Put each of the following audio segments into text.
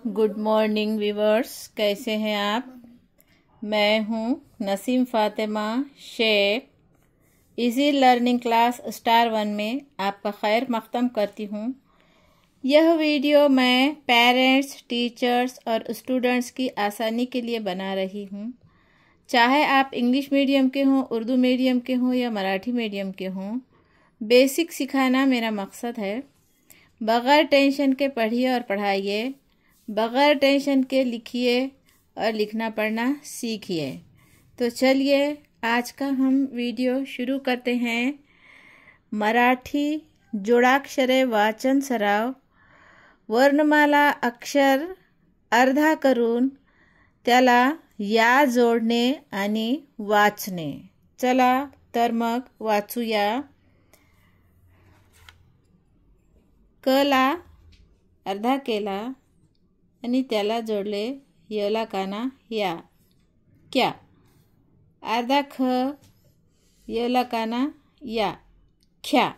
Good morning viewers, कैसे हैं आप। मैं हूं Naseem Fatima Shaikh. Easy learning class star 1 में आपका खैर मक़दम करती हूं। यह वीडियो मैं पेरेंट्स, टीचर्स और स्टूडेंट्स की आसानी के लिए बना रही हूं। चाहे आप इंग्लिश मीडियम के हों, उर्दू मीडियम के हों या मराठी मीडियम के हों, बेसिक सिखाना मेरा मकसद है। बग़ैर टेंशन के पढ़िए और पढ़ाइए, बग़ैर टेंशन के लिखिए और लिखना पढ़ना सीखिए। तो चलिए आज का हम वीडियो शुरू करते हैं। मराठी जोडाक्षरे वाचन सराव। वर्णमाला अक्षर अर्धा करून त्याला या जोडणे आणि वाचणे। चला तर मग वाचूया। क ला अर्धा केला आणि त्याला जोडले यला काना या। क्या अर्धा ख यला काना या ख्या।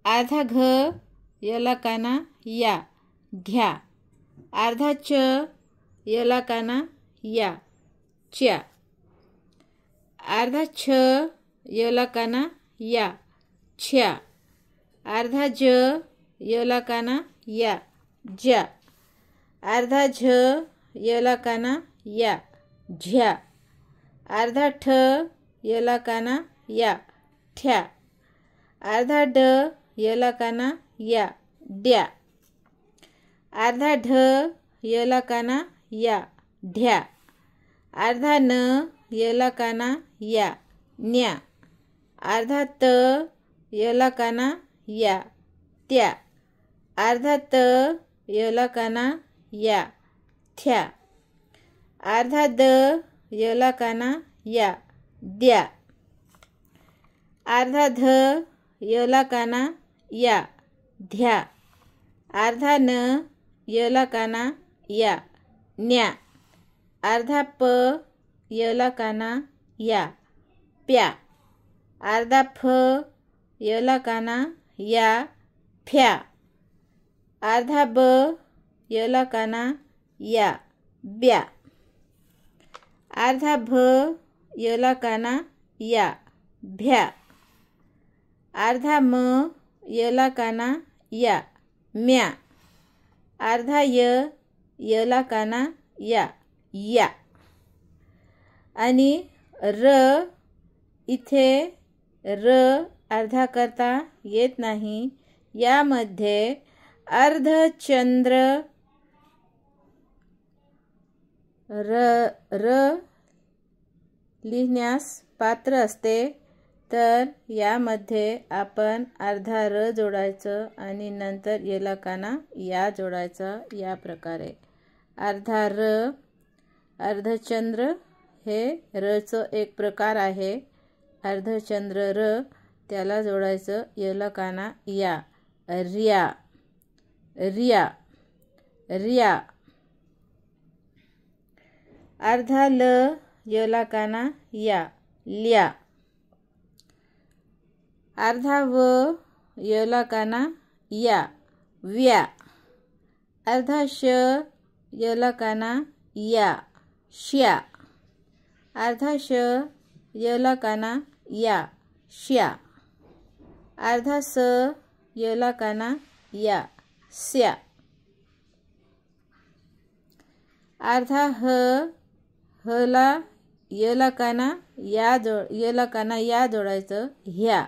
अर्धा घ यला काना या घ्या। अर्धा च यला काना या च्या। अर्धा छ यला काना या छ्या। अर्धा ज यला काना या ज्या। अर्धा झ यला काना या झ्या। अर्धा ठ यला काना या ठ्या। अर्धा ड यला काना या द्या। अर्धा ढ यला काना या ढ्या। अर्धा न यला काना या न्या। अर्धा त यला काना या त्या। अर्धा त यला काना या थ्या। अर्धा द यला काना या द्या। अर्धा ध यला काना या ध्या। अर्धा न यला काना या न्या। अर्धा प यला काना या प्या। अर्धा फ यला काना या फ्या। अर्धा ब यला काना या ब्या। अर्धा भ यला काना या भ्या। अर्धा म यला काना या म्या। अर्धा य यला काना या या। आणि र इथे र अर्धा करता येत नाही। यामध्ये अर्धचंद्र र लिहिण्यास पात्र असते, तर यामध्ये आपण अर्धा र जोडायचं आणि नंतर यला काना या जोडायचा। या प्रकारे अर्धा र, अर्धचंद्र हे रचं एक प्रकार आहे। अर्धचंद्र र त्याला जोडायचं यला काना या रिया रिया रिया। अर्धा ल यला काना या ल्या। अर्धा व यला काना या व्या। अर्धा श यला काना या श्या। अर्धा श यला काना या श्या। अर्धा स यला काना या स्या। अर्धा ह हला यला काना या जोडायचं ह्या।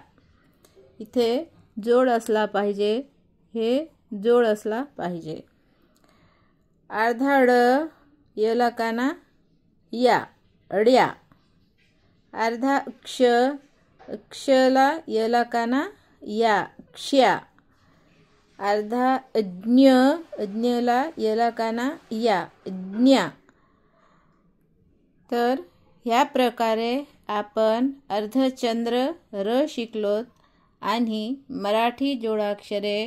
इथे जोड असला पाहिजे, हे जोड असला पाहिजे। अर्धा ड यला काना या अड्या। अर्धा क्षला यला काना या क्ष्या। अर्धा ज्ञला यला काना या ज्ञा। तर ह्या प्रकारे आपण अर्धचंद्र र शिकलोत आणि मराठी जोडाक्षरे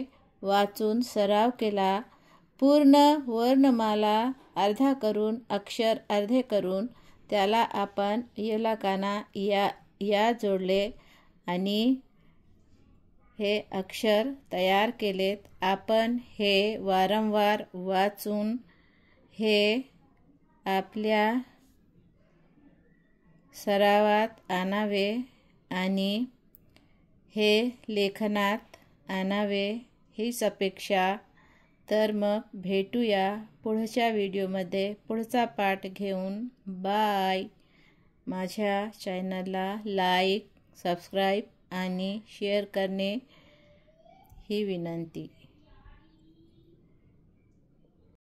वाचून सराव केला। पूर्ण वर्णमाला अर्धा करून, अक्षर अर्धे करून त्याला आपण यला काना या जोडले आणि हे अक्षर तयार केलेत। आपण हे वारंवार वाचून हे आपल्या सरावात आणावे आणि हे लेखनात आणावे हीच अपेक्षा. तर मग भेटूया पुढच्या व्हिडिओमध्ये पुढचा पाठ घेऊन. बाय. माझ्या चॅनलला लाईक, सबस्क्राईब आणि शेअर करणे ही विनंती.